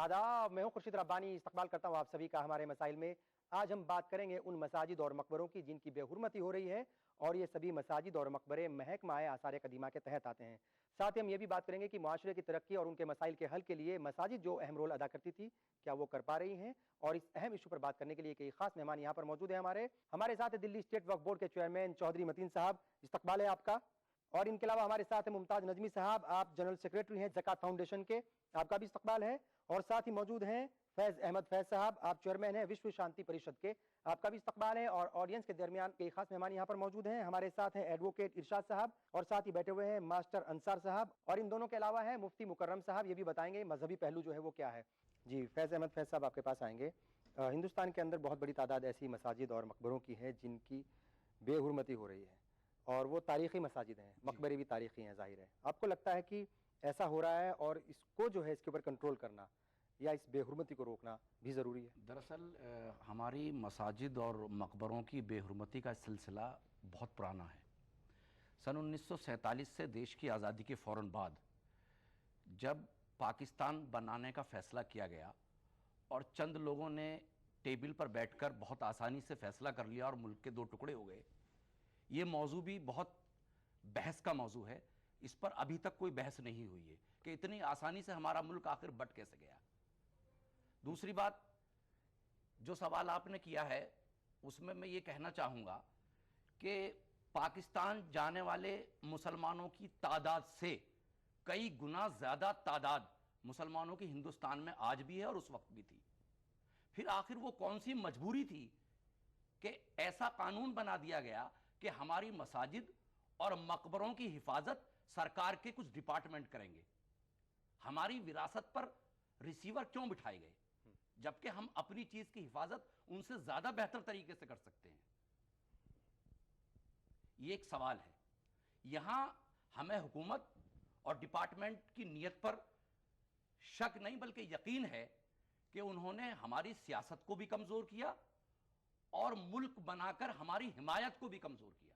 आदाब, मैं हूं खुर्शीद रब्बानी। इस्तकबाल करता हूं आप सभी का हमारे मसाइल में। आज हम बात करेंगे उन मसाजिद और मकबरों की जिनकी बेहुरमती हो रही है, और ये सभी मसाजिद और मकबरे महकमा आसार कदीमा के तहत आते हैं। साथ ही हम ये भी बात करेंगे कि माशरे की तरक्की और उनके मसाइल के हल के लिए मसाजिद जो अहम रोल अदा करती थी, क्या वो कर पा रही हैं। और इस अहम इशू पर बात करने के लिए कई खास मेहमान यहाँ पर मौजूद है। हमारे साथ है दिल्ली स्टेट वक्फ बोर्ड के चेयरमैन चौधरी मतीन साहब, इस्तकबाल है आपका। और इनके अलावा हमारे साथ है मुमताज नजमी साहब, आप जनरल सेक्रेटरी हैं ज़कात फाउंडेशन के, आपका भी इस्तकबाल है। और साथ ही मौजूद हैं फैज अहमद फैज साहब, आप चेयरमैन हैं विश्व शांति परिषद के, आपका भी इस्तकबाल है। और ऑडियंस के दरमियान कई खास मेहमान यहाँ पर मौजूद हैं। हमारे साथ हैं एडवोकेट इरशाद साहब, और साथ ही बैठे हुए हैं मास्टर अंसार साहब, और इन दोनों के अलावा है मुफ्ती मुकर्रम साहब, ये भी बताएंगे मजहबी पहलू जो है वो क्या है। जी फैज अहमद फैज साहब, आपके पास आएंगे। हिंदुस्तान के अंदर बहुत बड़ी तादाद ऐसी मसाजिद और मकबरों की है जिनकी बेहुरमती हो रही है, और वो तारीखी मसाजिद हैं, मकबरे भी तारीखी हैं, जाहिर है। आपको लगता है कि ऐसा हो रहा है और इसको जो है इसके ऊपर कंट्रोल करना या इस बेहुरमती को रोकना भी ज़रूरी है? दरअसल हमारी मसाजिद और मकबरों की बेहुरमती का सिलसिला बहुत पुराना है। सन 1947 से देश की आज़ादी के फ़ौरन बाद जब पाकिस्तान बनाने का फ़ैसला किया गया और चंद लोगों ने टेबल पर बैठकर बहुत आसानी से फ़ैसला कर लिया और मुल्क के दो टुकड़े हो गए, ये मौजू भी बहुत बहस का मौजू है। इस पर अभी तक कोई बहस नहीं हुई है कि इतनी आसानी से हमारा मुल्क आखिर बट कैसे गया। दूसरी बात, जो सवाल आपने किया है उसमें मैं ये कहना चाहूँगा कि पाकिस्तान जाने वाले मुसलमानों की तादाद से कई गुना ज़्यादा तादाद मुसलमानों की हिंदुस्तान में आज भी है और उस वक्त भी थी। फिर आखिर वो कौन सी मजबूरी थी कि ऐसा कानून बना दिया गया कि हमारी मसाजिद और मकबरों की हिफाजत सरकार के कुछ डिपार्टमेंट करेंगे। हमारी विरासत पर रिसीवर क्यों बिठाए गए, जबकि हम अपनी चीज की हिफाजत उनसे ज्यादा बेहतर तरीके से कर सकते हैं? यह एक सवाल है। यहां हमें हुकूमत और डिपार्टमेंट की नीयत पर शक नहीं बल्कि यकीन है कि उन्होंने हमारी सियासत को भी कमजोर किया और मुल्क बनाकर हमारी हिमायत को भी कमजोर किया।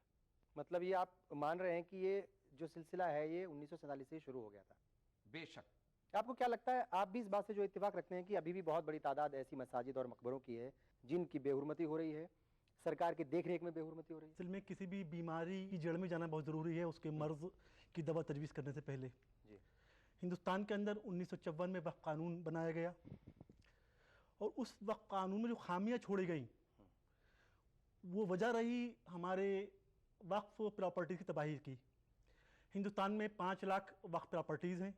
मतलब ये आप मान रहे हैं कि ये जो सिलसिला है ये 1947 से शुरू हो गया था? बेशक। आपको क्या लगता है, आप भी इस बात से जो इत्तेफाक रखते हैं कि अभी भी बहुत बड़ी तादाद ऐसी मसाजिद और मकबरों की है जिनकी बेहुरमती हो रही है, सरकार की देखरेख में बेहुरमती हो रही है? असल में किसी भी बीमारी की जड़ में जाना बहुत ज़रूरी है, उसके मर्ज की दवा तजवीज़ करने से पहले। जी। हिंदुस्तान के अंदर 1954 में वक्फ कानून बनाया गया, और उस वक्फ कानून में जो खामियां छोड़ी गई वो वजह रही हमारे वक्फ प्रॉपर्टी की तबाही की। हिंदुस्तान में 5 लाख वक्फ प्रॉपर्टीज़ हैं,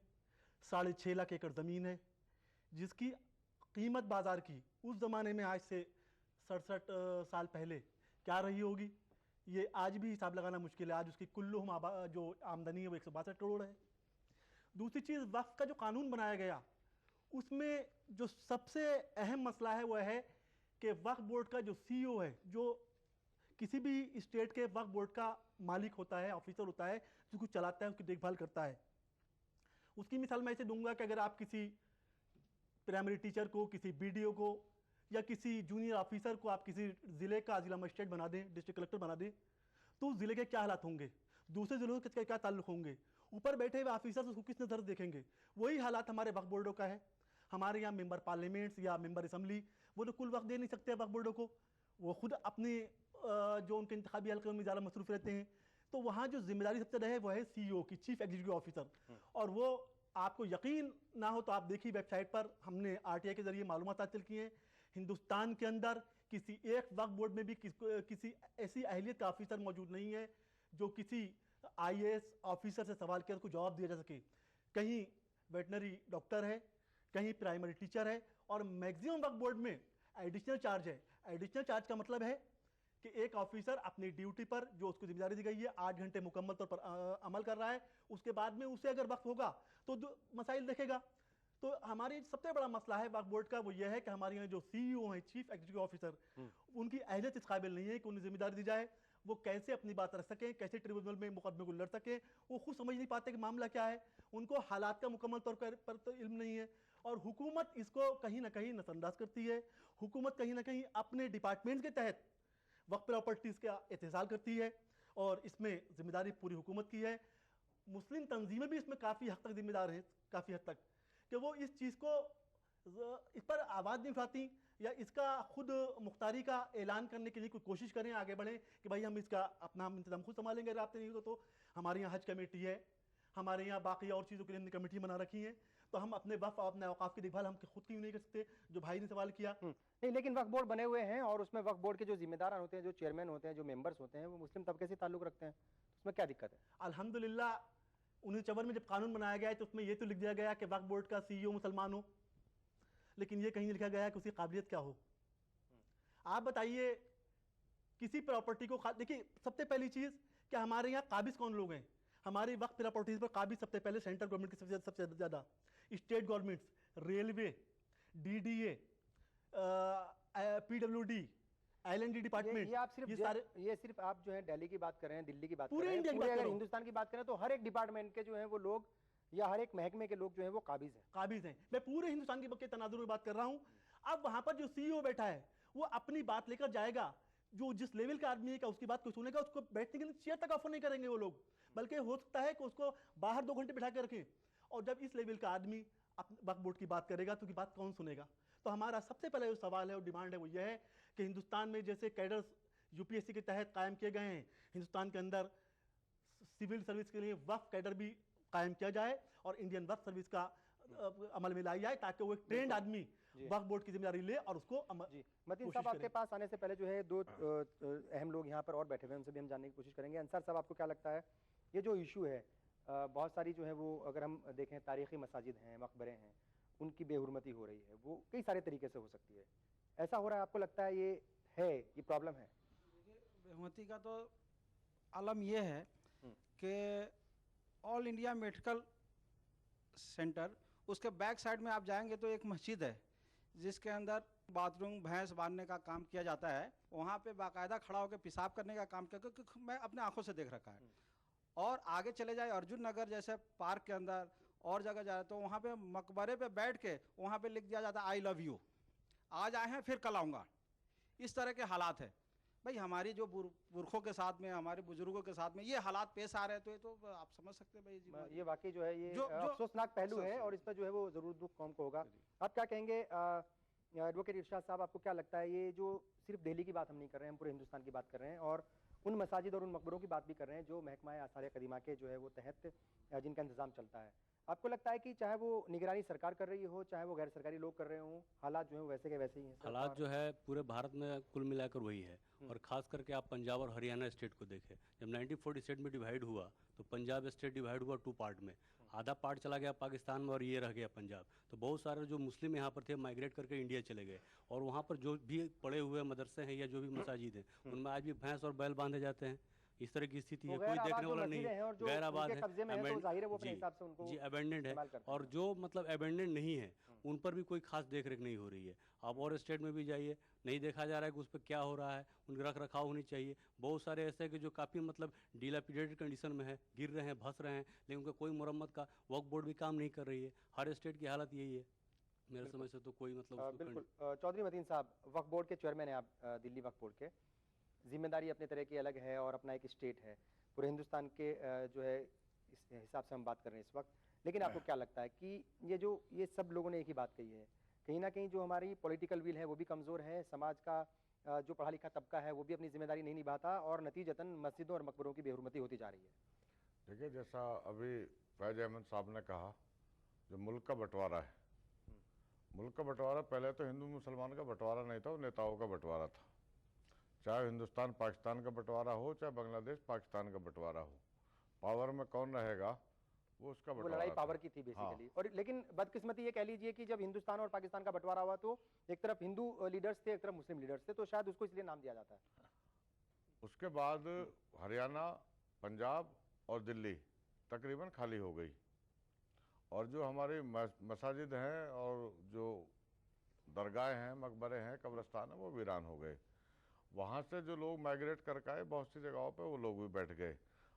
6.5 लाख एकड़ ज़मीन है, जिसकी कीमत बाज़ार की उस ज़माने में आज से 67 साल पहले क्या रही होगी, ये आज भी हिसाब लगाना मुश्किल है। आज उसकी कुल्लुहुम जो आमदनी है वो 162 करोड़ है। दूसरी चीज़, वक्फ का जो कानून बनाया गया उसमें जो सबसे अहम मसला है वह है कि वक्फ बोर्ड का जो CEO है, जो किसी भी स्टेट के वक्फ बोर्ड का मालिक होता है, ऑफिसर होता है, जिसको चलाता है, उसकी देखभाल करता है। उसकी मिसाल मैं ऐसे दूंगा कि अगर आप किसी प्राइमरी टीचर को, किसी BDO को या किसी जूनियर ऑफिसर को आप किसी ज़िले का जिला मजिस्ट्रेट बना दें, डिस्ट्रिक्ट कलेक्टर बना दें, तो उस ज़िले के क्या हालात होंगे, दूसरे ज़िलों के क्या ताल्लुक होंगे, ऊपर बैठे हुए ऑफिसर उसको किस नज़र देखेंगे। वही हालात हमारे वक्फ बोर्डों का है। हमारे यहाँ मेंबर पार्लियामेंट्स या मेंबर असम्बली, वो तो कुल वक्त दे नहीं सकते वक्फ बोर्डों को, वो खुद अपने जो उनके इंतखाबी हल्के में ज़्यादा मसरूफ रहते हैं। तो वहाँ जो जिम्मेदारी सबसे रहे वो है CEO की, चीफ एग्जीक्यूटिव ऑफिसर। और वो आपको यकीन ना हो तो आप देखिए वेबसाइट पर हमने RTI के जरिए मालूमात हासिल की हैं, हिंदुस्तान के अंदर किसी एक वक्फ बोर्ड में भी किसी ऐसी अहलियत का ऑफिसर मौजूद नहीं है जो किसी IAS ऑफिसर से सवाल किया उसको जवाब दिया जा सके। कहीं वेटनरी डॉक्टर है, कहीं प्राइमरी टीचर है, और मैक्सिमम वक्फ बोर्ड में एडिशनल चार्ज है। एडिशनल चार्ज का मतलब है कि एक ऑफिसर अपनी ड्यूटी पर जो उसको जिम्मेदारी दी गई है 8 घंटे मुकम्मल तौर पर अमल कर रहा है, उसके बाद में उसे अगर वक्त होगा तो मसाइल देखेगा। तो हमारी सबसे बड़ा मसला है वक्फ बोर्ड का वो यह है कि हमारे यहाँ जो CEO हैं, चीफ एग्जीक्यूटिव ऑफिसर, उनकी अहलियत इस काबिल नहीं है कि उन्हें जिम्मेदारी दी जाए, वो कैसे अपनी बात रख सकें, कैसे ट्रिब्यूनल में मुकदमे को लड़ सकें। वो खुद समझ नहीं पाते कि मामला क्या है, उनको हालात का मुकम्मल तौर पर तो इल्म नहीं है, और हुकूमत इसको कहीं ना कहीं नजरअंदाज करती है। हुकूमत कहीं ना कहीं अपने डिपार्टमेंट के तहत वक्फ प्रॉपर्टीज़ का इत्तेसाल करती है, और इसमें जिम्मेदारी पूरी हुकूमत की है। मुस्लिम तंजीमें भी इसमें काफ़ी हद तक जिम्मेदार हैं, काफ़ी हद तक, कि वो इस चीज़ को इस पर आवाज़ नहीं उठाती या इसका खुद मुख्तारी का ऐलान करने के लिए कोई कोशिश करें, आगे बढ़ें कि भाई हम इसका अपना हम इंतजाम खुद संभालेंगे। राब्ते नहीं तो हमारे यहाँ हज कमेटी है, हमारे यहाँ बाकी और चीज़ों के लिए हमने कमेटी बना रखी है, तो हम अपने वफ़ और अपने औकाफ की देखभाल हम खुद क्यों नहीं कर सकते, जो भाई ने सवाल किया। नहीं, लेकिन वक्फ बोर्ड बने हुए हैं और उसमें वक्फ बोर्ड के जो जिम्मेदार होते हैं, जो चेयरमैन होते हैं, जो मेंबर्स होते हैं, वो मुस्लिम तबके से ताल्लुक रखते हैं, उसमें क्या दिक्कत है? अल्हम्दुलिल्लाह 1954 में जब कानून बनाया गया है तो उसमें ये तो लिख दिया गया कि वक्फ बोर्ड का CEO मुसलमान हो, लेकिन ये कहीं नहीं लिखा गया है कि उसकी काबिलियत क्या हो। आप बताइए किसी प्रॉपर्टी को देखिए, सबसे पहली चीज़ कि हमारे यहाँ काबिज कौन लोग हैं? हमारी वक्फ प्रॉपर्टीज पर काबिज सबसे पहले सेंट्रल गवर्नमेंट की सबसे ज़्यादा, state governments, railway, DDA, PWD, LND department, ये आप सिर्फ आप जो है दिल्ली की बात कर रहे हैं, दिल्ली की बात कर पूरे रहे हैं, इंडिया की पूरे बात कर अगर रहा हूं। हिंदुस्तान की बात करें तो हर एक डिपार्टमेंट के जो है वो लोग या हर एक महकमे के लोग जो है वो काबिज हैं। मैं पूरे हिंदुस्तान के तनाजुर में बात कर रहा हूँ। अब वहां पर जो CEO बैठा है वो अपनी बात लेकर जाएगा, जो जिस लेवल का आदमी है का उसकी बात कोई सुनेगा, उसको बैठने के लिए चेयर तक ऑफर नहीं करेंगे वो लोग, बल्कि हो सकता है कि उसको बाहर 2 घंटे बिठा के रखें। और जब इस लेवल का आदमी वक्फ बोर्ड की बात करेगा तो की बात कौन सुनेगा? तो हमारा सबसे पहले जो सवाल है और डिमांड है वो यह है कि हिंदुस्तान में जैसे कैडर्स UPSC के तहत कायम किए गए हैं, हिंदुस्तान के अंदर सिविल सर्विस के लिए वक्फ कैडर भी कायम किया जाए और इंडियन वक्फ सर्विस का अमल में लाई जाए, ताकि वो एक ट्रेंड आदमी वक्फ बोर्ड की जिम्मेदारी ले और उसको जी। मतीन साहब, आपके पास आने से पहले जो है दो अहम लोग यहाँ पर और बैठे हुए हैं, उनसे भी हम जानने की कोशिश करेंगे। अंसार साहब, आपको क्या लगता है ये जो इशू है, बहुत सारी जो है वो अगर हम देखें तारीखी मसाजिद हैं, मकबरे हैं, उनकी बेहुरमती हो रही है, वो कई सारे तरीके से हो सकती है, ऐसा हो रहा है, आपको लगता है ये प्रॉब्लम है? बेहुरमती का तो आलम ये है कि ऑल इंडिया मेडिकल सेंटर, उसके बैक साइड में आप जाएंगे तो एक मस्जिद है जिसके अंदर बाथरूम, भैंस बांधने का काम किया जाता है। वहाँ पे बाकायदा खड़ा होकर पेशाब करने का काम किया, क्योंकि मैं अपने आंखों से देख रखा है। और आगे चले जाए अर्जुन नगर जैसे पार्क के अंदर और जगह जाए तो वहाँ पे मकबरे पे बैठ के वहाँ पे लिख दिया जाता है आई लव यू, आज आए हैं फिर कल आऊँगा। इस तरह के हालात है भाई। हमारी जो पुरखों के साथ में, हमारे बुजुर्गों के साथ में ये हालात पेश आ रहे हैं, तो ये तो आप समझ सकते हैं भाई जी, ये वाकई जो है ये जो अफसोसनाक पहलू है और इस पर जो है वो जरूर दुख कौम को होगा। आप क्या कहेंगे एडवोकेट इरशाद साहब, आपको क्या लगता है ये जो सिर्फ दिल्ली की बात हम नहीं कर रहे हैं, हम पूरे हिंदुस्तान की बात कर रहे हैं और उन मसाजिद और उन मकबरों की बात भी कर रहे हैं जो महकमा आसार कदीमा के जो है वो तहत जिनका इंतजाम चलता है, आपको लगता है कि चाहे वो निगरानी सरकार कर रही हो, चाहे वो गैर सरकारी लोग कर रहे हों, हालात जो है वैसे के वैसे ही हैं? हालात जो है पूरे भारत में कुल मिलाकर वही है। और ख़ास करके आप पंजाब और हरियाणा स्टेट को देखें, जब 1947 में डिवाइड हुआ तो पंजाब स्टेट डिवाइड हुआ 2 पार्ट में। आधा पार्ट चला गया पाकिस्तान में और ये रह गया पंजाब। तो बहुत सारे जो मुस्लिम यहाँ पर थे माइग्रेट करके इंडिया चले गए और वहाँ पर जो भी पड़े हुए मदरसे हैं या जो भी मसाजिद हैं उनमें आज भी भैंस और बैल बांधे जाते हैं। इस तरह की स्थिति है, कोई देखने वाला नहीं है, गैर आबाद है, जी अबेंडेंड है। और जो मतलब अबेंडेंड नहीं है उन पर भी कोई खास देख रेख नहीं हो रही है। आप और स्टेट में भी जाइए, नहीं देखा जा रहा है कि उस पर क्या हो रहा है, उनकी रख रखाव होनी चाहिए। बहुत सारे ऐसे हैं कि जो काफ़ी मतलब डिलापिडेटेड कंडीशन में है, गिर रहे हैं, धंस रहे हैं, लेकिन उनका कोई मुरम्मत का वक्फ बोर्ड भी काम नहीं कर रही है। हर स्टेट की हालत यही है मेरे समझ से, तो कोई मतलब बिल्कुल। चौधरी मतीन साहब, वक्फ बोर्ड के चेयरमैन हैं आप, दिल्ली वक्फ बोर्ड के, जिम्मेदारी अपने तरह की अलग है और अपना एक स्टेट है, पूरे हिंदुस्तान के जो है इस हिसाब से हम बात कर रहे हैं इस वक्त, लेकिन आपको क्या लगता है कि ये सब लोगों ने एक ही बात कही है, कहीं ना कहीं जो हमारी पॉलिटिकल विल है वो भी कमज़ोर है, समाज का जो पढ़ा लिखा तबका है वो भी अपनी जिम्मेदारी नहीं निभाता और नतीजतन मस्जिदों और मकबरों की बेहुरमती होती जा रही है? देखिए, जैसा अभी फैज अहमद साहब ने कहा, जो मुल्क का बंटवारा है, मुल्क का बंटवारा पहले तो हिंदू मुसलमान का बंटवारा नहीं था, वो नेताओं का बंटवारा था। चाहे हिंदुस्तान पाकिस्तान का बंटवारा हो, चाहे बांग्लादेश पाकिस्तान का बंटवारा हो, पावर में कौन रहेगा वो उसका वो लड़ाई पावर की थी बेसिकली। हाँ। और लेकिन बदकिस्मती ये कह लीजिए कि जब हिंदुस्तान और पाकिस्तान का बंटवारा हुआ तो एक तरफ हिंदू लीडर्स थे, एक तरफ मुस्लिम लीडर्स थे, तो शायद उसको इसलिए नाम दिया जाता है। उसके बाद हरियाणा, पंजाब और दिल्ली तकरीबन खाली हो गई और जो हमारी मसाजिद हैं और जो दरगाहें हैं, मकबरे हैं, कब्रिस्तान है, वो वीरान हो गए। वहाँ से जो लोग माइग्रेट करके आए बहुत सी जगहों पे वो लोग भी बैठ गए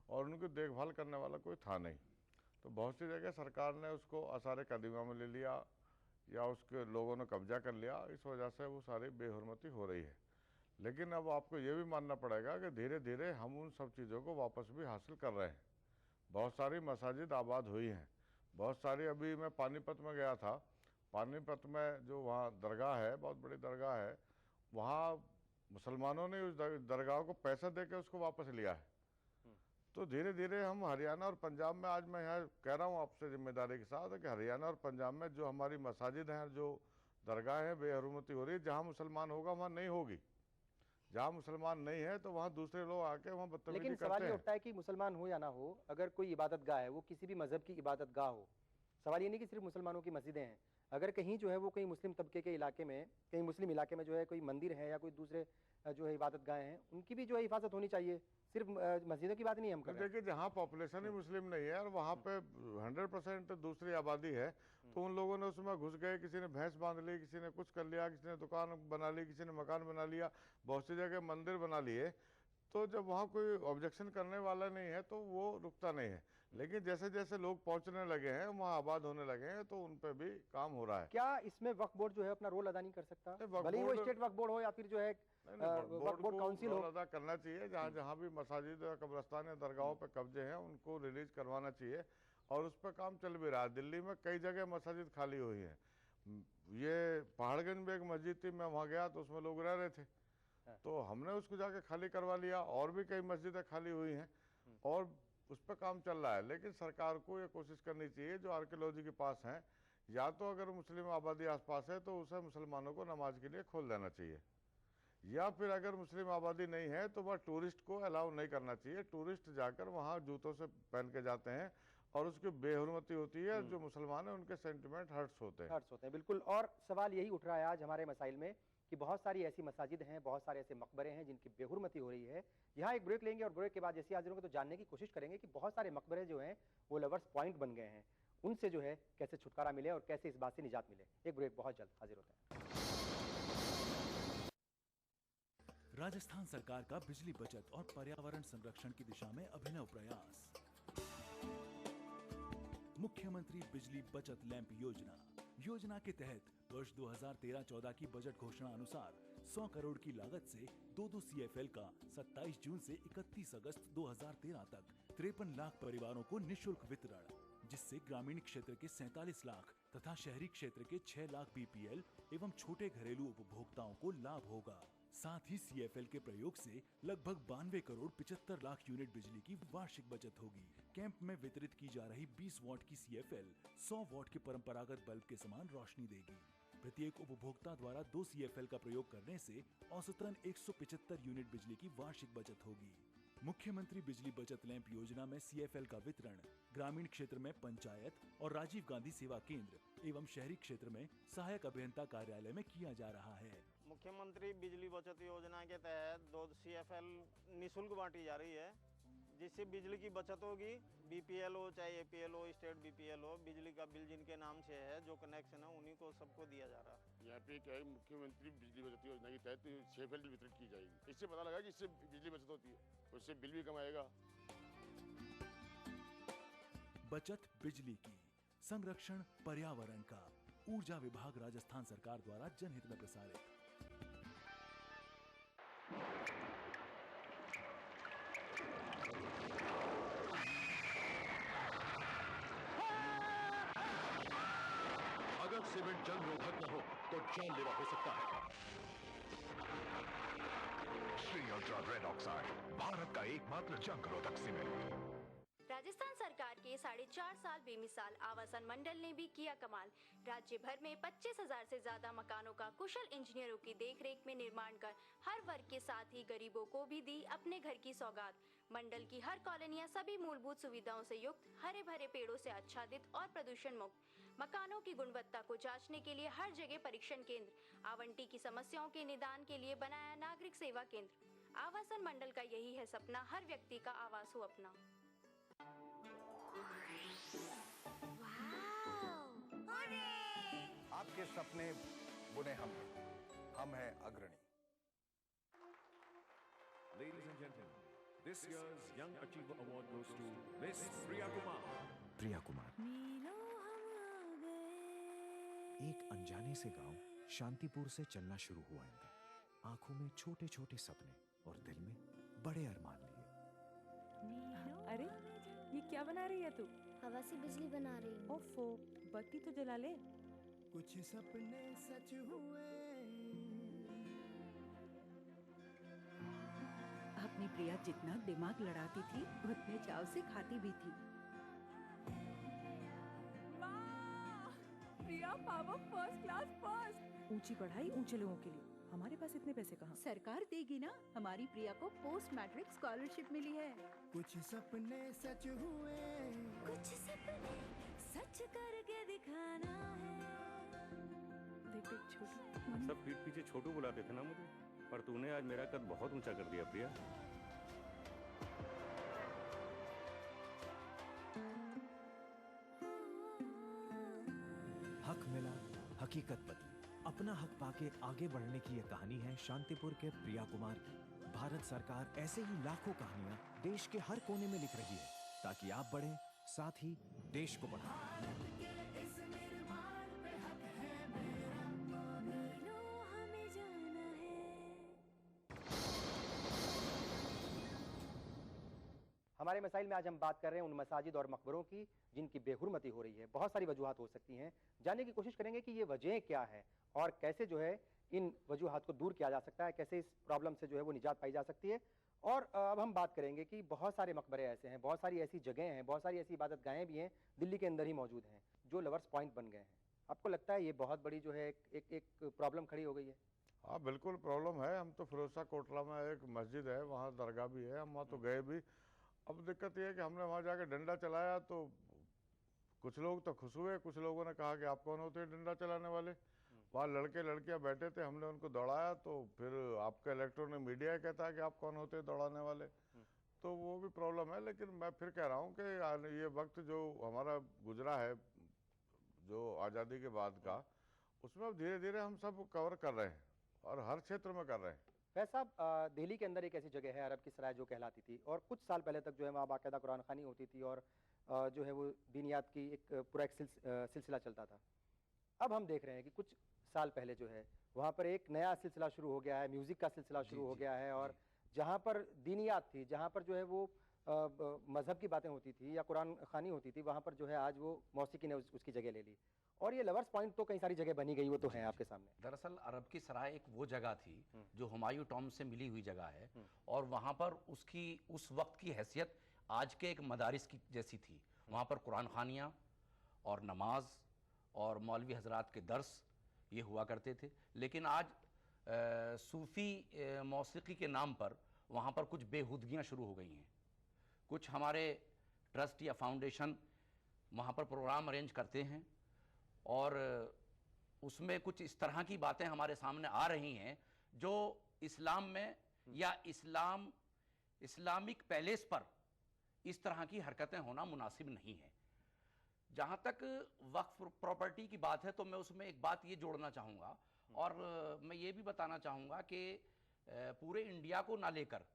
और उनकी देखभाल करने वाला कोई था नहीं। तो बहुत सी जगह सरकार ने उसको आसार कदीमा में ले लिया या उसके लोगों ने कब्जा कर लिया, इस वजह से वो सारी बेहुरमती हो रही है। लेकिन अब आपको ये भी मानना पड़ेगा कि धीरे धीरे हम उन सब चीज़ों को वापस भी हासिल कर रहे हैं। बहुत सारी मसाजिद आबाद हुई हैं, बहुत सारी। अभी मैं पानीपत में गया था, पानीपत में जो वहाँ दरगाह है, बहुत बड़ी दरगाह है, वहाँ मुसलमानों ने उस दरगाह को पैसा दे के उसको वापस लिया है। तो धीरे धीरे हम हरियाणा और पंजाब में, आज मैं यहाँ कह रहा हूँ आपसे जिम्मेदारी के साथ कि हरियाणा और पंजाब में जो हमारी मसाजिद हैं, जो दरगाह हैं, बेहरमती हो रही है। जहाँ मुसलमान होगा वहाँ नहीं होगी, जहाँ मुसलमान नहीं है तो वहाँ दूसरे लोग आके वहाँ बदतमीजी लेकिन करते सवाल ये हैं। उठता है कि मुसलमान हो या ना हो, अगर कोई इबादत गाह है, वो किसी भी मजहब की इबादत गाह हो, सवाल ये नहीं कि सिर्फ मुसलमानों की मस्जिदें हैं। अगर कहीं जो है वो कहीं मुस्लिम तबके के इलाके में, कहीं मुस्लिम इलाके में जो है कोई मंदिर है या कोई दूसरे जो है इबादत गाहें हैं, उनकी भी जो है हिफाजत होनी चाहिए। सिर्फ मस्जिदों की बात नहीं हम कर रहे हैं। देखिए, जहाँ पॉपुलेशन ही मुस्लिम नहीं है और वहाँ पे 100% दूसरी आबादी है, तो उन लोगों ने उसमें घुस गए, किसी ने भैंस बांध ली, किसी ने कुछ कर लिया, किसी ने दुकान बना ली, किसी ने मकान बना लिया, बहुत सी जगह मंदिर बना लिए। तो जब वहाँ कोई ऑब्जेक्शन करने वाला नहीं है तो वो रुकता नहीं है। लेकिन जैसे जैसे लोग पहुँचने लगे हैं, वहाँ आबाद होने लगे हैं, तो उन पे भी काम हो रहा है। क्या इसमें वक्फ बोर्ड जो है अपना रोल अदा नहीं कर सकता? नहीं, वक्फ भले ही वो बोर्ड- स्टेट वक्फ बोर्ड हो या फिर जो है वक्फ बोर्ड काउंसिल रोल हो। अदा करना चाहिए। जहाँ जहाँ भी मसाजिद या कब्रस्तान या दरगाहों पे कब्जे हैं, उनको रिलीज करवाना चाहिए, और उस पर काम चल भी रहा है। दिल्ली में कई जगह मसाजिद खाली हुई हैं। ये पहाड़गंज में एक मस्जिद थी, मैं वहाँ गया तो उसमें लोग रह रहे थे, तो हमने उसको जाके खाली करवा लिया। और भी कई मस्जिदें खाली हुई हैं और उस पर काम चल रहा है। लेकिन सरकार को ये कोशिश करनी चाहिए, जो आर्कियोलॉजी के पास हैं, या तो अगर मुस्लिम आबादी आसपास है तो उसे मुसलमानों को नमाज के लिए खोल देना चाहिए, या फिर अगर मुस्लिम आबादी नहीं है तो वह टूरिस्ट को अलाउ नहीं करना चाहिए। टूरिस्ट जाकर वहाँ जूतों से पहन के जाते हैं और उसकी बेहुरमती होती है। जो मुसलमान है उनके सेंटिमेंट हर्ट्स होते हैं। हर्ट्स होते हैं, बिल्कुल। और सवाल यही उठ रहा है आज हमारे मसाइल में कि बहुत सारी ऐसी मसाजिद हैं, बहुत सारे ऐसे मकबरे हैं जिनकी बेहुरमती हो रही है। यहाँ एक ब्रेक लेंगे और ब्रेक के बाद जैसे हाजिर होंगे तो जानने की कोशिश करेंगे कि बहुत सारे मकबरे जो हैं वो लवर्स पॉइंट बन गए हैं, उनसे जो है कैसे छुटकारा मिले और कैसे इस बात से निजात मिले। एक ब्रेक, बहुत जल्द हाजिर होते हैं। राजस्थान सरकार का बिजली बचत और पर्यावरण संरक्षण की दिशा में अभिनव प्रयास। मुख्यमंत्री बिजली बचत लैंप योजना के तहत वर्ष 2013-14 की बजट घोषणा अनुसार 100 करोड़ की लागत से 2 CFL का 27 जून से 31 अगस्त 2013 तक 53 लाख परिवारों को निशुल्क वितरण, जिससे ग्रामीण क्षेत्र के 47 लाख तथा शहरी क्षेत्र के 6 लाख BPL एवं छोटे घरेलू उपभोक्ताओं को लाभ होगा। साथ ही CFL के प्रयोग से लगभग 92 करोड़ 75 लाख यूनिट बिजली की वार्षिक बचत होगी। कैंप में वितरित की जा रही 20 वॉट की CFL 100 वॉट के परंपरागत बल्ब के समान रोशनी देगी। प्रत्येक उपभोक्ता द्वारा 2 CFL का प्रयोग करने से औसतन 175 यूनिट बिजली की वार्षिक बचत होगी। मुख्यमंत्री बिजली बचत लैंप योजना में CFL का वितरण ग्रामीण क्षेत्र में पंचायत और राजीव गांधी सेवा केंद्र एवं शहरी क्षेत्र में सहायक अभियंता कार्यालय में किया जा रहा है। मुख्यमंत्री बिजली बचत योजना के तहत 2 CFL निःशुल्क बांटी जा रही है, जिससे बिजली की बचत होगी। BPL हो चाहे APL हो, स्टेट BPL हो, बिजली का बिल जिनके नाम से है, जो कनेक्शन है, उन्हीं को सबको दिया जा रहा है। यहाँ पे क्या है, मुख्यमंत्री बिजली बचत योजना के तहत CFL वितरित की जाएगी। इससे पता लगा कि इससे बिजली बचत होती है, उससे बिल भी कम आएगा। बचत बिजली की, संरक्षण पर्यावरण का, ऊर्जा विभाग राजस्थान सरकार द्वारा जनहित में प्रसारित। अगर सीमेंट जंग रोधक न हो तो जानलेवा हो सकता है। Shri ultra red oxide, Bharat का एकमात्र जंग रोधक सीमेंट। राजस्थान सरकार के 4.5 साल बेमिसाल आवासन मंडल ने भी किया कमाल। राज्य भर में 25,000 से ज्यादा मकानों का कुशल इंजीनियरों की देखरेख में निर्माण कर हर वर्ग के साथ ही गरीबों को भी दी अपने घर की सौगात। मंडल की हर कॉलोनियां सभी मूलभूत सुविधाओं से युक्त, हरे भरे पेड़ों से आच्छादित और प्रदूषण मुक्त। मकानों की गुणवत्ता को जांचने के लिए हर जगह परीक्षण केंद्र, आवंटी की समस्याओं के निदान के लिए बनाया नागरिक सेवा केंद्र। आवासन मंडल का यही है सपना, हर व्यक्ति का आवास हो अपना। आपके सपने बुने हम हैं अग्रणी। Ladies and gentlemen, this year's Young Achiever Award goes to Miss Priya Kumar. प्रिया कुमार। एक अनजाने से गांव शांतिपुर से चलना शुरू हुआ इनका। आंखों में छोटे छोटे सपने और दिल में बड़े अरमान लिए। अरे ये क्या बना रही है तू? हवा से बिजली बना रही हूँ। ओफो, बत्ती तो जला ले। कुछ सपने सच हुए। अपनी प्रिया जितना दिमाग लड़ाती थी उतने चाव से खाती भी थी। प्रिया पावर फर्स्ट क्लास फर्स्ट। ऊंची पढ़ाई ऊंचे लोगों के लिए, हमारे पास इतने पैसे कहाँ? सरकार देगी ना, हमारी प्रिया को पोस्ट मैट्रिक स्कॉलरशिप मिली है। कुछ सपने सच हुए, कुछ सपने सच करके दिखाना है। देख देख छोटू। सब पीठ पीछे छोटू बुलाते थे ना मुझे, पर तूने आज मेरा कद बहुत ऊंचा कर दिया प्रिया। हक मिला, हकीकत बदली। अपना हक पाके आगे बढ़ने की यह कहानी है शांतिपुर के प्रिया कुमार की। भारत सरकार ऐसे ही लाखों कहानियां देश के हर कोने में लिख रही है ताकि आप बढ़ें, साथ ही देश को बढ़ाएं। हमारे मसाइल में आज हम बात कर रहे हैं उन मसाजिद और मकबरों की जिनकी बेहुरमती हो रही है। बहुत सारी वजूहात हो सकती हैं, जानने की कोशिश करेंगे कि ये वजह क्या है और कैसे जो है इन वजूहात को दूर किया जा सकता है, कैसे इस प्रॉब्लम से जो है वो निजात पाई जा सकती है। और अब हम बात करेंगे कि बहुत सारे मकबरे ऐसे हैं, बहुत सारी ऐसी जगहें हैं, बहुत सारी ऐसी इबादत गाहें भी हैं दिल्ली के अंदर ही मौजूद हैं जो लवर्स पॉइंट बन गए हैं। आपको लगता है ये बहुत बड़ी जो है एक प्रॉब्लम खड़ी हो गई है? हाँ बिल्कुल प्रॉब्लम है। हम तो फिरोजा कोटला में एक मस्जिद है, वहाँ दरगाह भी है, हम वहाँ तो गए भी। अब दिक्कत ये है कि हमने वहाँ जाके डंडा चलाया तो कुछ लोग तो खुश हुए, कुछ लोगों ने कहा कि आप कौन होते हैं डंडा चलाने वाले। वहाँ लड़के लड़कियाँ बैठे थे, हमने उनको दौड़ाया तो फिर आपका इलेक्ट्रॉनिक मीडिया कहता है कि आप कौन होते हैं दौड़ाने वाले। तो वो भी प्रॉब्लम है। लेकिन मैं फिर कह रहा हूँ कि ये वक्त जो हमारा गुजरा है जो आज़ादी के बाद का, उसमें अब धीरे धीरे हम सब कवर कर रहे हैं और हर क्षेत्र में कर रहे हैं। फैज साहब, दिल्ली के अंदर एक ऐसी जगह है अरब की सराय जो कहलाती थी और कुछ साल पहले तक जो है वहाँ बाकायदा कुरान खानी होती थी और जो है वो दीनियात की पूरा एक सिलसिला चलता था। अब हम देख रहे हैं कि कुछ साल पहले जो है वहाँ पर एक नया सिलसिला शुरू हो गया है, म्यूज़िक का सिलसिला शुरू हो गया है और जहाँ पर दीनियात थी, जहाँ पर जो है वो मज़हब की बातें होती थी या कुरान खानी होती थी, वहाँ पर जो है आज वो मौसीकी ने उसकी जगह ले ली। और ये लवर्स पॉइंट तो कई सारी जगह बनी गई, वो तो है आपके सामने। दरअसल अरब की सराय एक वो जगह थी जो हुमायूं टॉम्ब से मिली हुई जगह है और वहाँ पर उसकी उस वक्त की हैसियत आज के एक मदारिस की जैसी थी। वहाँ पर कुरान खानियाँ और नमाज और मौलवी हजरात के दर्स ये हुआ करते थे। लेकिन आज सूफ़ी मौसीकी के नाम पर वहाँ पर कुछ बेहूदगियाँ शुरू हो गई हैं। कुछ हमारे ट्रस्ट या फाउंडेशन वहाँ पर प्रोग्राम अरेंज करते हैं और उसमें कुछ इस तरह की बातें हमारे सामने आ रही हैं जो इस्लाम में या इस्लामिक पैलेस पर इस तरह की हरकतें होना मुनासिब नहीं है। जहाँ तक वक्फ प्रॉपर्टी की बात है तो मैं उसमें एक बात ये जोड़ना चाहूँगा और मैं ये भी बताना चाहूँगा कि पूरे इंडिया को ना लेकर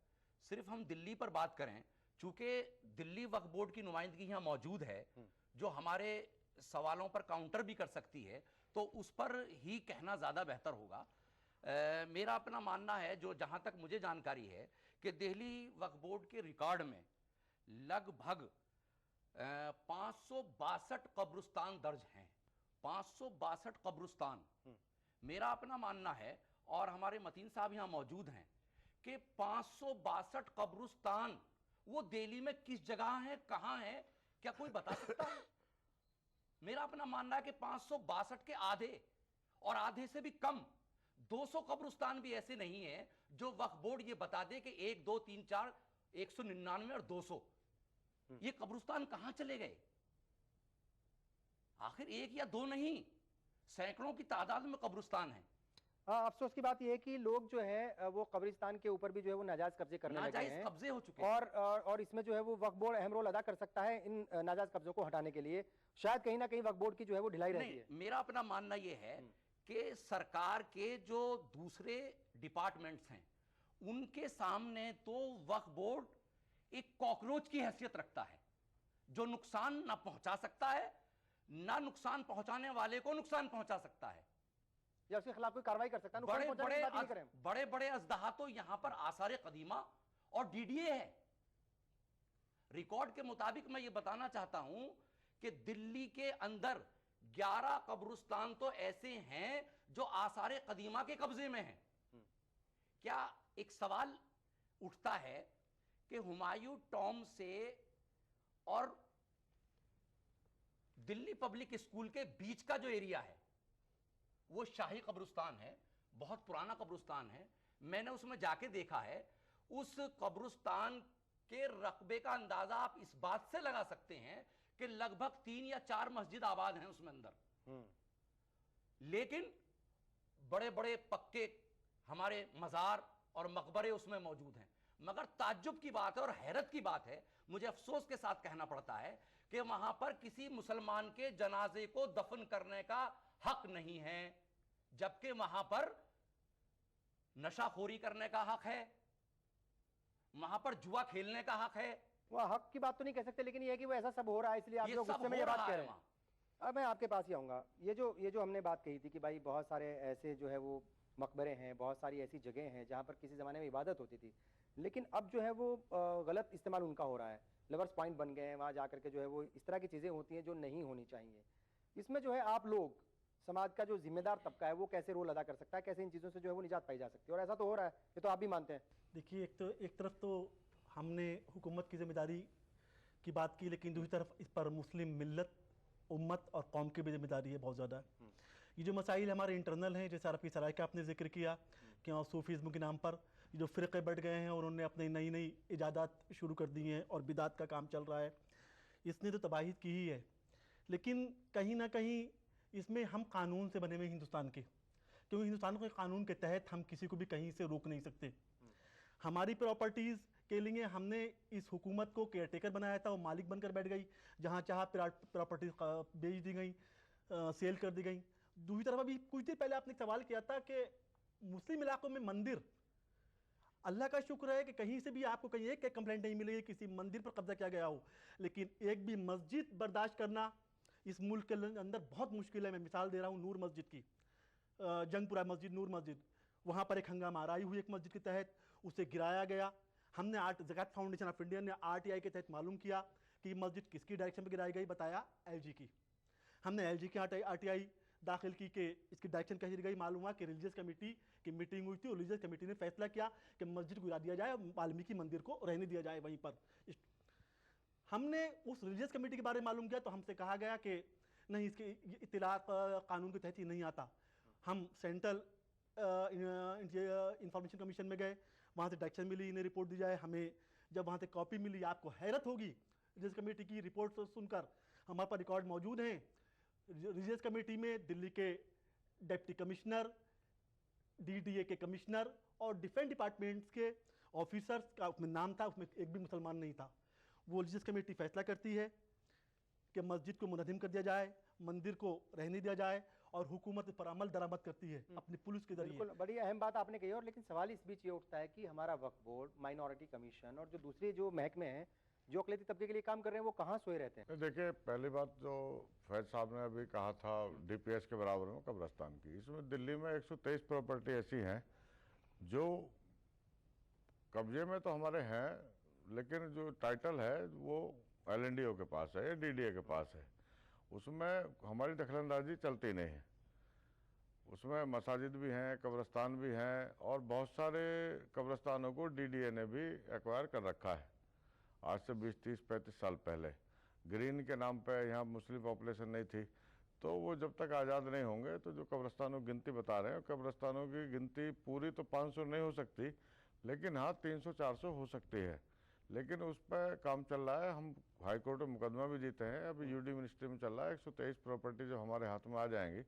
सिर्फ हम दिल्ली पर बात करें, चूँकि दिल्ली वक्फ बोर्ड की नुमाइंदगी यहाँ मौजूद है जो हमारे सवालों पर काउंटर भी कर सकती है, तो उस पर ही कहना ज़्यादा बेहतर होगा। मेरा अपना मानना है, जो जहाँ तक मुझे जानकारी है, कि दिल्ली वक्फ बोर्ड के रिकॉर्ड में लगभग 562 कब्रिस्तान दर्ज हैं। 562 कब्रिस्तान। मेरा अपना मानना है और हमारे मतीन साहब यहाँ मौजूद हैं कि 562 कब्रिस्तान वो दिल्ली में किस जगह है, कहाँ है, क्या कोई बता सकता है? मेरा अपना मानना है कि 562 के आधे और आधे से भी कम 200 कब्रिस्तान भी ऐसे नहीं है जो वक्फ बोर्ड ये बता दे कि 1 2 3 4 199 और 200 ये कब्रिस्तान कहां चले गए? आखिर एक या दो नहीं, सैकड़ों की तादाद में कब्रिस्तान है। अफसोस की बात यह है कि लोग जो है वो कब्रिस्तान के ऊपर भी जो है वो नाजायज कब्जे करने लगे हैं। कब्जे हो चुके हैं और इसमें जो है वो वक्फ बोर्ड अहम रोल अदा कर सकता है इन नाजायज कब्जों को हटाने के लिए। शायद कहीं ना कहीं वक्फ बोर्ड की जो है वो ढिलाई रहती है। मेरा अपना मानना ये है कि सरकार के जो दूसरे डिपार्टमेंट्स हैं उनके सामने तो वक्फ बोर्ड एक कॉकरोच की हैसियत रखता है जो नुकसान ना पहुंचा सकता है, ना नुकसान पहुंचाने वाले को नुकसान पहुंचा सकता है या उसके खिलाफ कोई कार्रवाई कर सकता है। बड़े बड़े अजदहा तो यहां पर आसार कदीमा और डीडीए है। रिकॉर्ड के मुताबिक मैं ये बताना चाहता हूं कि दिल्ली के अंदर 11 कब्रिस्तान तो ऐसे हैं जो आसारे कदीमा के कब्जे में हैं। क्या एक सवाल उठता है कि हुमायूं टॉम से और दिल्ली पब्लिक स्कूल के बीच का जो एरिया है वो शाही कब्रिस्तान है, बहुत पुराना कब्रिस्तान है। मैंने उसमें जाके देखा है। उस कब्रिस्तान के रकबे का अंदाजा आप इस बात से लगा सकते हैं कि लगभग 3 या 4 मस्जिद आबाद हैं उसमें अंदर, लेकिन बड़े बड़े पक्के हमारे मजार और मकबरे उसमें मौजूद हैं। मगर ताज्जुब की बात है और हैरत की बात है, मुझे अफसोस के साथ कहना पड़ता है कि वहां पर किसी मुसलमान के जनाजे को दफन करने का हक नहीं है, जबकि वहां पर नशाखोरी करने का हक है, वहां पर जुआ खेलने का हक है। वो हक की बात तो नहीं कह सकते, लेकिन ये है कि वो ऐसा सब हो रहा है, इसलिए आप लोग गुस्से में ये बात कह रहे हैं। अब मैं आपके पास ही आऊंगा। ये जो हमने बात कही थी कि भाई बहुत सारे ऐसे जो है वो मकबरे हैं, बहुत सारी ऐसी जगह हैं जहाँ पर किसी ज़माने में इबादत होती थी, लेकिन अब जो है वो गलत इस्तेमाल उनका हो रहा है। लवर्स पॉइंट बन गए हैं, वहाँ जा करके जो है वो इस तरह की चीज़ें होती हैं जो नहीं होनी चाहिए। इसमें जो है आप लोग, समाज का जो जिम्मेदार तबका है, वो कैसे रोल अदा कर सकता है, कैसे इन चीज़ों से जो है वो निजात पाई जा सकती है? और ऐसा तो हो रहा है, ये तो आप भी मानते हैं। देखिए, एक तरफ तो हमने हुकूमत की जिम्मेदारी की बात की, लेकिन दूसरी तरफ इस पर मुस्लिम मिल्लत, उम्मत और कौम की भी जिम्मेदारी है बहुत ज़्यादा। ये जो मसाइल हमारे इंटरनल हैं, जैसे अरबी सराय का आपने जिक्र किया कि वहाँ सूफीज़्म के नाम पर जो फ़िरक़े बढ़ गए हैं और उन्होंने अपनी नई नई इजादात शुरू कर दी हैं और बिदात का काम चल रहा है, इसने तो तबाही की ही है। लेकिन कहीं ना कहीं इसमें हम कानून से बने हुए हिंदुस्तान के, क्योंकि हिंदुस्तान के कानून के तहत हम किसी को भी कहीं से रोक नहीं सकते। हमारी प्रॉपर्टीज़ के लिए हमने इस हुकूमत को केयरटेकर बनाया था, वो मालिक बनकर बैठ गई, जहाँ चाह प्रॉपर्टीज बेच दी गई, सेल कर दी गई। दूसरी तरफ अभी कुछ देर पहले आपने सवाल किया था कि मुस्लिम इलाकों में मंदिर, अल्लाह का शुक्र है कि कहीं से भी आपको कहीं एक कंप्लेंट नहीं मिली किसी मंदिर पर कब्जा किया गया हो, लेकिन एक भी मस्जिद बर्दाश्त करना इस मुल्क के अंदर बहुत मुश्किल है। मैं मिसाल दे रहा हूँ नूर मस्जिद की, जंगपुरा मस्जिद, नूर मस्जिद, वहाँ पर एक हंगामा आराई हुई एक मस्जिद के तहत, उसे गिराया गया। हमने ज़कात फाउंडेशन ऑफ इंडिया ने RTI के तहत मालूम किया कि ये मस्जिद किसकी डायरेक्शन में गिराई गई, बताया LG की। हमने LG की RTI दाखिल की कि इसकी डायरेक्शन कैसी गई, मालूम हुआ कि रिलीजियस कमेटी की मीटिंग हुई थी और रिलीजियस कमेटी ने फैसला किया कि मस्जिद को गिरा दिया जाए, वाल्मीकि मंदिर को रहने दिया जाए वहीं पर। हमने उस रिलीजियस कमेटी के बारे में मालूम किया तो हमसे कहा गया कि नहीं, इसके इत्तिलात कानून के तहत ही नहीं आता। हम सेंट्रल इंफॉर्मेशन कमीशन में गए, वहाँ से डायरेक्शन मिली, इन्हें रिपोर्ट दी जाए। हमें जब वहाँ से कॉपी मिली, आपको हैरत होगी रिलीजियस कमेटी की रिपोर्ट सुनकर, हमारे पास रिकॉर्ड मौजूद हैं। रिलीजियस कमेटी में दिल्ली के डिप्टी कमिश्नर, DDA के कमिश्नर और डिफेंस डिपार्टमेंट्स के ऑफिसर्स का उसमें नाम था, उसमें एक भी मुसलमान नहीं था। वो रिलीजियस कमेटी फैसला करती है कि मस्जिद को मुनज़्ज़म कर दिया जाए, मंदिर को रहने दिया जाए, और हुकूमत पर अमल दरामद करती है अपनी पुलिस के जरिए। बिल्कुल, बड़ी अहम बात आपने कही। और लेकिन सवाल इस बीच ये उठता है कि हमारा वक्फ बोर्ड, माइनॉरिटी कमीशन और जो दूसरे जो महकमे हैं जो अक़लियती तबके के लिए काम कर रहे हैं, वो कहाँ सोए रहते हैं? देखिए, पहली बात जो फैज साहब ने अभी कहा था DPS के बराबर में कब्रिस्तान की, इसमें दिल्ली में 123 प्रॉपर्टी ऐसी हैं जो कब्जे में तो हमारे हैं, लेकिन जो टाइटल है वो LNDO के पास है या DDA के पास है। उसमें हमारी दखलंदाजी चलती नहीं है। उसमें मसाजिद भी हैं, कब्रिस्तान भी हैं, और बहुत सारे कब्रिस्तानों को DDA ने भी एक्वायर कर रखा है आज से 20, 30, 35 साल पहले। ग्रीन के नाम पे यहाँ मुस्लिम पॉपुलेशन नहीं थी, तो वो जब तक आज़ाद नहीं होंगे तो जो कब्रिस्तानों की गिनती बता रहे हैं, कब्रिस्तानों की गिनती पूरी तो 500 नहीं हो सकती, लेकिन हाँ 300-400 हो सकती है। लेकिन उस पर काम चल रहा है। हम हाई कोर्ट में मुकदमा भी जीते हैं, अभी UD मिनिस्ट्री में चल रहा है। 123 प्रॉपर्टी जो हमारे हाथ में आ जाएंगी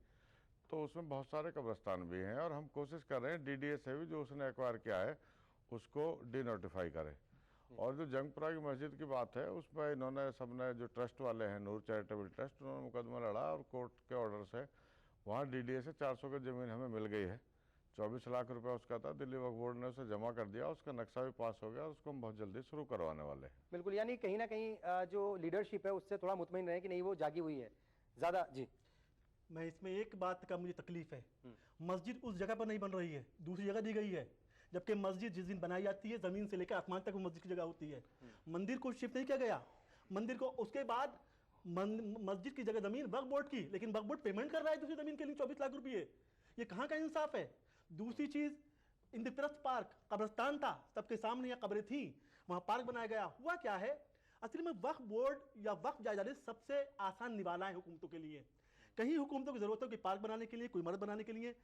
तो उसमें बहुत सारे कब्रिस्तान भी हैं, और हम कोशिश कर रहे हैं DDA से भी जो उसने एक्वायर किया है उसको डिनोटिफाई करें। और जो जंगपुरा की मस्जिद की बात है, उसमें इन्होंने सबने, जो ट्रस्ट वाले हैं, नूर चैरिटेबल ट्रस्ट, उन्होंने मुकदमा लड़ा और कोर्ट के ऑर्डर से वहाँ DDA से 400 की ज़मीन हमें मिल गई है। 24 लाख रुपए उसका था, दिल्ली वक्फ बोर्ड ने उसे जमा कर दिया, उसका नक्शा भी पास हो गया, और उसको हम बहुत जल्दी शुरू करवाने वाले हैं। बिल्कुल, यानी कहीं ना कहीं जो लीडरशिप है उससे थोड़ा मुतमईन रहे कि नहीं वो जागी हुई है ज़्यादा। जी, मैं इसमें एक बात का मुझे तकलीफ है, मस्जिद उस जगह पर नहीं बन रही है, दूसरी जगह दी गई है, जबकि मस्जिद जिस दिन बनाई जाती है ज़मीन से लेकर आसमान तक वो मस्जिद की जगह होती है। मंदिर को शिफ्ट नहीं किया गया, मंदिर को उसके बाद मस्जिद की जगह जमीन वक्फ बोर्ड की, लेकिन वक्फ बोर्ड पेमेंट कर रहा है दूसरी जमीन के लिए 24 लाख रुपए। ये कहाँ का इंसाफ है? दूसरी चीज, इंद्रप्रस्थ पार्क कब्रिस्तान था, सबके सामने यहाँ कब्रें थी, वहां पार्क बनाया गया। हुआ क्या है, असल में वक्फ बोर्ड या वक्फ जायदादें सबसे आसान निवाला है हुकूमतों के लिए। कहीं हुकूमतों की जरूरत हो कि पार्क बनाने के लिए, कोई मर्द बनाने के लिए,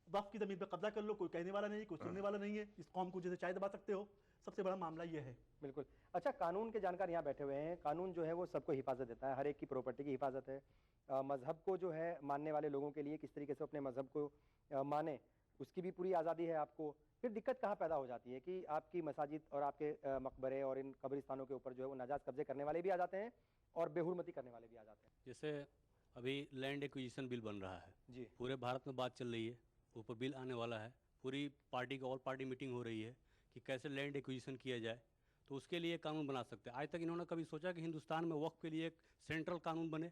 वक्फ की जमीन पर कब्जा कर लो, कोई कहने वाला नहीं, कोई सुनने वाला नहीं है, इस कौम को जैसे चाय दबा सकते हो। सबसे बड़ा मामला ये है। बिल्कुल। अच्छा, कानून के जानकार यहाँ बैठे हुए हैं। कानून जो है वो सबको हिफाजत देता है, हर एक की प्रॉपर्टी की हिफाजत है। मजहब को जो है मानने वाले लोगों के लिए किस तरीके से अपने मजहब को माने, उसकी भी पूरी आज़ादी है आपको। फिर दिक्कत कहाँ पैदा हो जाती है कि आपकी मसाजिद और आपके मकबरे और इन कब्रिस्तानों के ऊपर जो है वो नाजायज़ कब्जे करने वाले भी आ जाते हैं और बेहुरमती करने वाले भी आ जाते हैं। जैसे अभी लैंड एक्विजिशन बिल बन रहा है जी, पूरे भारत में बात चल रही है, ऊपर बिल आने वाला है, पूरी पार्टी का ऑल पार्टी मीटिंग हो रही है कि कैसे लैंड एक्विजिशन किया जाए, तो उसके लिए कानून बना सकते हैं। आज तक इन्होंने कभी सोचा कि हिंदुस्तान में वक्फ के लिए एक सेंट्रल कानून बने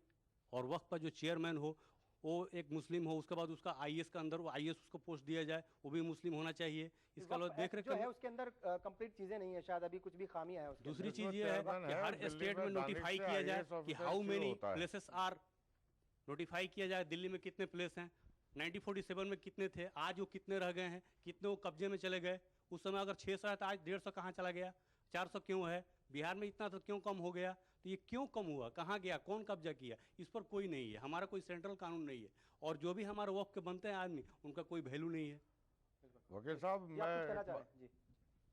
और वक्फ का जो चेयरमैन हो वो एक मुस्लिम हो, उसके बाद उसका आईएएस का अंदर वो आईएएस उसको पोस्ट दिया जाए, वो भी मुस्लिम होना चाहिए। इसका लो देख जो है उसके अंदर कंप्लीट चीजें नहीं है, शायद अभी कुछ भी खामियां है उसके दूसरी अंदर। चीज ये है कि हर स्टेट में नोटिफाई किया जाए कि how many places are, notify किया जाए दिल्ली में कितने प्लेस हैं, 1947 में कितने थे, आज वो कितने रह गए हैं, कितने वो कब्जे में चले गए। उस समय अगर 600 है तो आज 150 कहाँ चला गया, 400 क्यों है, बिहार में इतना तो क्यों कम हो गया, तो ये क्यों कम हुआ, कहाँ गया, कौन कब्जा किया, इस पर कोई नहीं है, हमारा कोई सेंट्रल कानून नहीं है। और जो भी हमारे वक्फ के बनते हैं आदमी, उनका कोई वैल्यू नहीं है। वकील साहब, मैं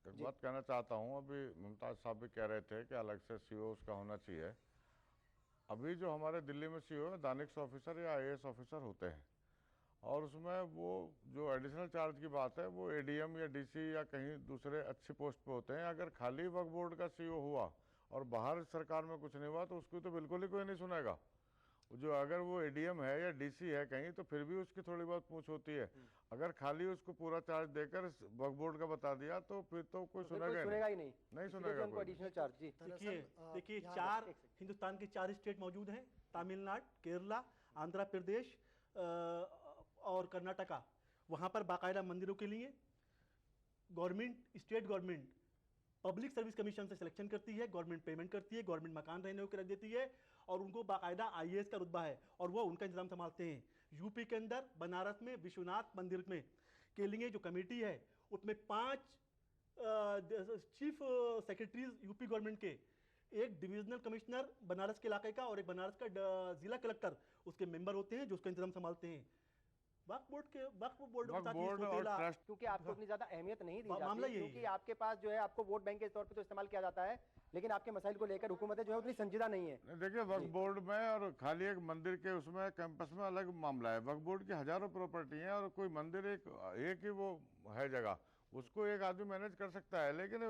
एक बात कहना चाहता हूँ। अभी मुमताज साहब भी कह रहे थे कि अलग से सीओ उसका होना चाहिए। अभी जो हमारे दिल्ली में सीओ है, दानिश ऑफिसर या आईएएस ऑफिसर होते हैं, और उसमें वो जो एडिशनल चार्ज की बात है वो एडीएम या डीसी या कहीं दूसरे अच्छी पोस्ट पे होते हैं। अगर खाली वक्फ बोर्ड का सीईओ हुआ और बाहर सरकार में कुछ नहीं हुआ तो उसको तो बिल्कुल ही कोई नहीं सुनेगा। जो अगर वो एडीएम है या डीसी है कहीं, तो फिर भी उसकी थोड़ी बहुत पूछ होती है। अगर खाली उसको पूरा चार्ज देकर वक्फ बोर्ड का बता दिया तो फिर तो कोई सुनेगा ही नहीं सुनेगा कोई। Additional charge. जी देखिए 4 हिंदुस्तान के 4 स्टेट मौजूद हैं, तमिलनाडु, केरला, आंध्र प्रदेश और कर्नाटका। वहाँ पर बाकायदा मंदिरों के लिए government, state government public service commission से सिलेक्शन करती है, गवर्नमेंट पेमेंट करती है, गवर्नमेंट मकान रहने को रख देती है और उनको बाकायदा आईएएस का रुतबा है और वो उनका इंतजाम संभालते हैं। यूपी के अंदर बनारस में विश्वनाथ मंदिर में के लिए जो कमेटी है उसमें 5 चीफ सेक्रेटरीज यूपी गवर्नमेंट के, एक डिविजनल कमिश्नर बनारस के इलाके का और एक बनारस का जिला कलेक्टर उसके मेंबर होते हैं जो उसका इंतजाम संभालते हैं। वक्फ बोर्ड और ट्रस्ट, क्योंकि आपको इतनी ज्यादा अहमियत नहीं दी जाती, क्योंकि आपके पास जो है आपको वोट बैंक के तौर पे तो इस्तेमाल किया जाता है, लेकिन आपके मसाइल को लेकर हुकूमतें जो है उतनी संजीदा नहीं है। देखिए, वक्फ बोर्ड में और खाली एक मंदिर के उसमें कैंपस में अलग मामला है। वक्फ बोर्ड की हजारों प्रॉपर्टी है और कोई मंदिर एक ही वो है जगह, उसको एक आदमी मैनेज कर सकता है, लेकिन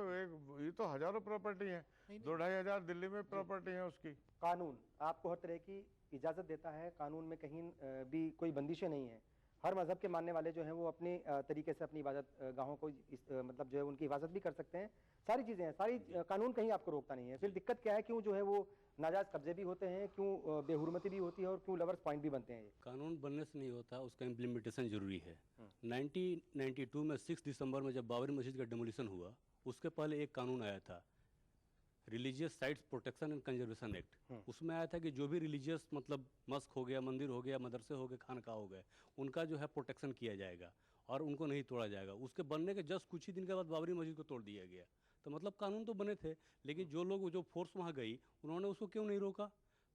ये तो हजारों प्रॉपर्टी है, 2-2.5 हजार दिल्ली में प्रॉपर्टी है उसकी। कानून आपको हर तरह की इजाजत देता है, कानून में कहीं भी कोई बंदिशें नहीं है। हर मजहब के मानने वाले जो हैं वो अपनी तरीके से अपनी इबादत गाहों को मतलब जो है उनकी हिफाजत भी कर सकते हैं। सारी चीज़ें हैं, सारी कानून कहीं आपको रोकता नहीं है। फिर दिक्कत क्या है, क्यों जो है वो नाजायज़ कब्जे भी होते हैं, क्यों बेहुरमती भी होती है और क्यों लवर्स पॉइंट भी बनते हैं। कानून बनने से नहीं होता, उसका इम्प्लीमेंटेशन जरूरी है। 1992 में 6 दिसंबर में जब बाबरी मस्जिद का डेमोलिशन हुआ, उसके पहले एक कानून आया था, religious sites protection and conservation act. उसमें आया था कि जो भी रिलीजियस मतलब मस्क हो गया, मंदिर हो गया, मदरसे हो गए, खानका हो गए, उनका जो है प्रोटेक्शन किया जाएगा और उनको नहीं तोड़ा जाएगा। उसके बनने के जस्ट कुछ ही दिन के बाद बाबरी मस्जिद को तोड़ दिया गया। तो मतलब कानून तो बने थे, लेकिन जो लोग जो फोर्स वहाँ गई उन्होंने उसको क्यों नहीं रोका।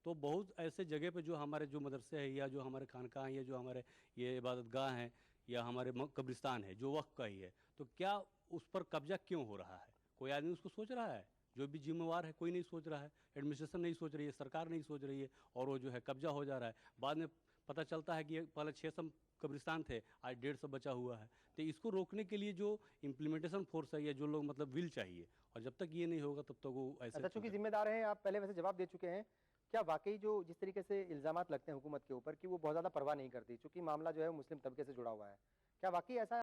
तो बहुत ऐसे जगह पे जो हमारे जो मदरसे हैं या जो हमारे खानका हैं या जो हमारे ये इबादत गाह हैं या हमारे कब्रिस्तान है जो वक्फ का ही है, तो क्या उस पर कब्जा क्यों हो रहा है? कोई आदमी उसको सोच रहा है? जो भी जिम्मेवार है कोई नहीं सोच रहा है, एडमिनिस्ट्रेशन नहीं सोच रही है, सरकार नहीं सोच रही है, और वो जो है कब्जा हो जा रहा है। बाद में पता चलता है कि पहले 600 कब्रिस्तान थे, आज 150 बचा हुआ है। तो इसको रोकने के लिए जो इम्प्लीमेंटेशन फोर्स है या जो लोग मतलब विल चाहिए, और जब तक ये नहीं होगा तब तक वो ऐसे। अच्छा, चूंकि जिम्मेदार हैं आप, पहले वैसे जवाब दे चुके हैं, क्या वाकई जो जिस तरीके से इल्जामात लगते हैं हुकूमत के ऊपर कि वो बहुत ज़्यादा परवाह नहीं करती, चूंकि मामला जो है मुस्लिम तबके से जुड़ा हुआ है, क्या वाकई ऐसा